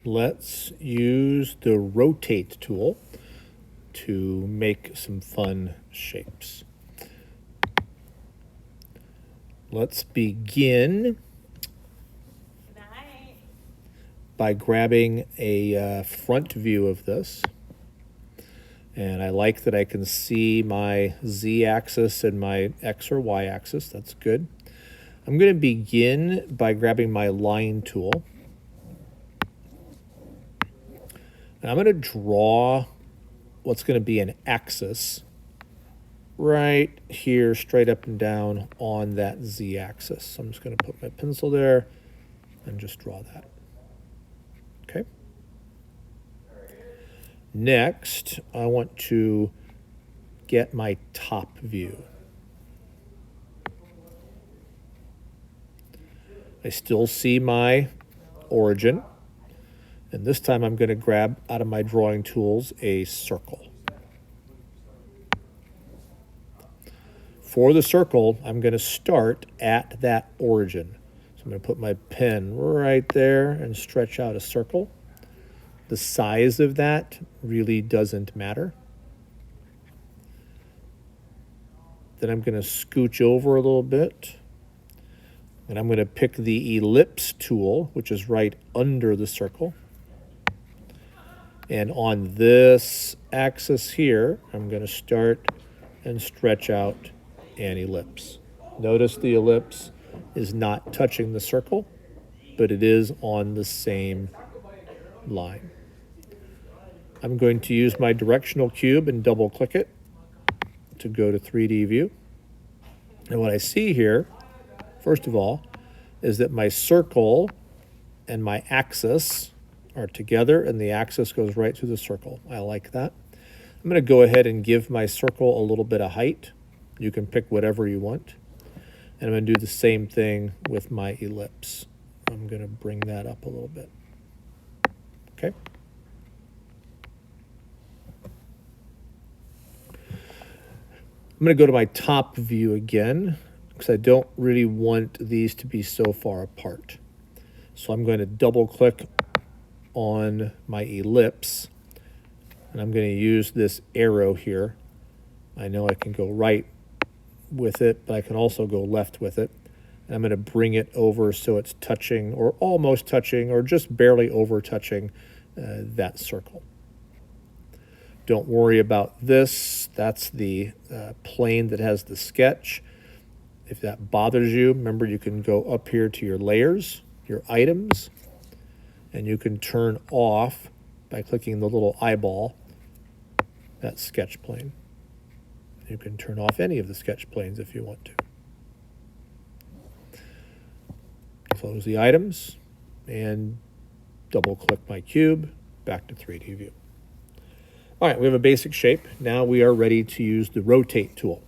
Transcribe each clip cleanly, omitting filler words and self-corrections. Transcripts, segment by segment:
Let's use the rotate tool to make some fun shapes. Let's begin by grabbing a front view of this. And I like that I can see my z-axis and my x or y-axis. That's good. I'm going to begin by grabbing my line tool. And I'm going to draw what's going to be an axis right here, straight up and down on that z-axis. So I'm just going to put my pencil there and just draw that. Okay. Next, I want to get my top view. I still see my origin. And this time I'm going to grab out of my drawing tools a circle. For the circle, I'm going to start at that origin. So I'm going to put my pen right there and stretch out a circle. The size of that really doesn't matter. Then I'm going to scooch over a little bit. And I'm going to pick the ellipse tool, which is right under the circle. And on this axis here, I'm going to start and stretch out an ellipse. Notice the ellipse is not touching the circle, but it is on the same line. I'm going to use my directional cube and double click it to go to 3D view. And what I see here, first of all, is that my circle and my axis are together and the axis goes right through the circle. I like that. I'm going to go ahead and give my circle a little bit of height. You can pick whatever you want. And I'm going to do the same thing with my ellipse. I'm going to bring that up a little bit. Okay. I'm going to go to my top view again because I don't really want these to be so far apart. So I'm going to double click on my ellipse and I'm going to use this arrow here. I know I can go right with it, but I can also go left with it. And I'm going to bring it over so it's touching or almost touching or just barely over touching that circle. Don't worry about this. That's the plane that has the sketch. If that bothers you, remember you can go up here to your layers, your items, and you can turn off by clicking the little eyeball that sketch plane. You can turn off any of the sketch planes if you want to. Close the items and double click my cube, back to 3D view. All right, we have a basic shape. Now we are ready to use the rotate tool.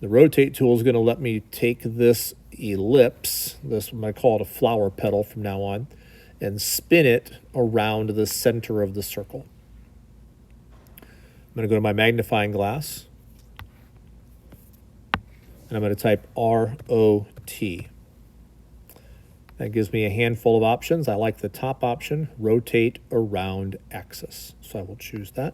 The rotate tool is going to let me take this ellipse, this I call it a flower petal from now on, and spin it around the center of the circle. I'm going to go to my magnifying glass, and I'm going to type ROT. That gives me a handful of options. I like the top option, rotate around axis. So I will choose that.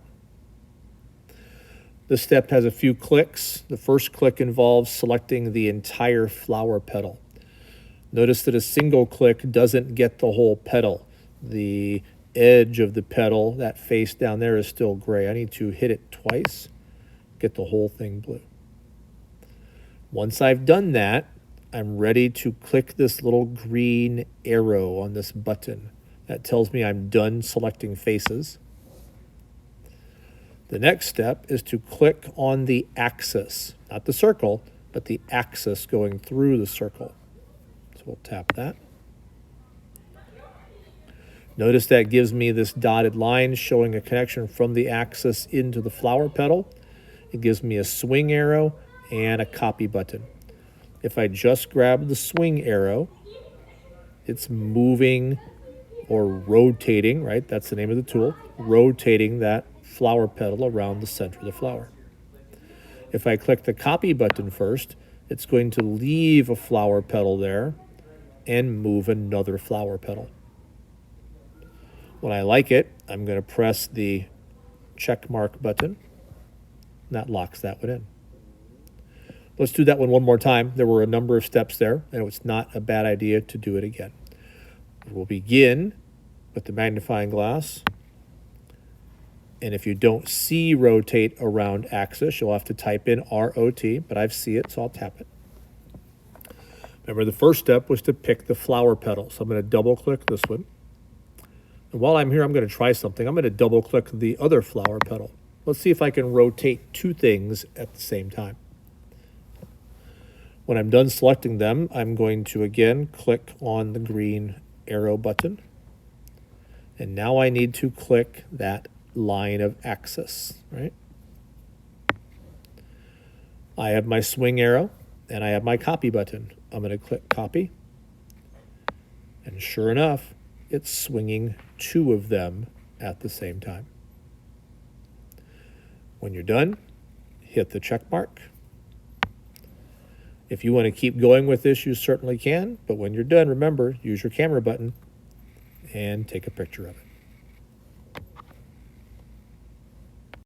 This step has a few clicks. The first click involves selecting the entire flower petal. Notice that a single click doesn't get the whole petal. The edge of the petal, that face down there, is still gray. I need to hit it twice, get the whole thing blue. Once I've done that, I'm ready to click this little green arrow on this button. That tells me I'm done selecting faces. The next step is to click on the axis, not the circle, but the axis going through the circle. So we'll tap that. Notice that gives me this dotted line showing a connection from the axis into the flower petal. It gives me a swing arrow and a copy button. If I just grab the swing arrow, it's moving or rotating, right? That's the name of the tool, rotating that flower petal around the center of the flower. If I click the copy button first, it's going to leave a flower petal there and move another flower petal. When I like it, I'm going to press the check mark button. That locks that one in. Let's do that one more time. There were a number of steps there, and it was not a bad idea to do it again. We'll begin with the magnifying glass. And if you don't see rotate around axis, you'll have to type in ROT, but I see it, so I'll tap it. Remember, the first step was to pick the flower petal. So I'm going to double click this one. And while I'm here, I'm going to try something. I'm going to double click the other flower petal. Let's see if I can rotate two things at the same time. When I'm done selecting them, I'm going to again click on the green arrow button. And now I need to click that line of axis, right? I have my swing arrow and I have my copy button. I'm going to click copy. And sure enough, it's swinging two of them at the same time. When you're done, hit the check mark. If you want to keep going with this, you certainly can. But when you're done, remember, use your camera button and take a picture of it.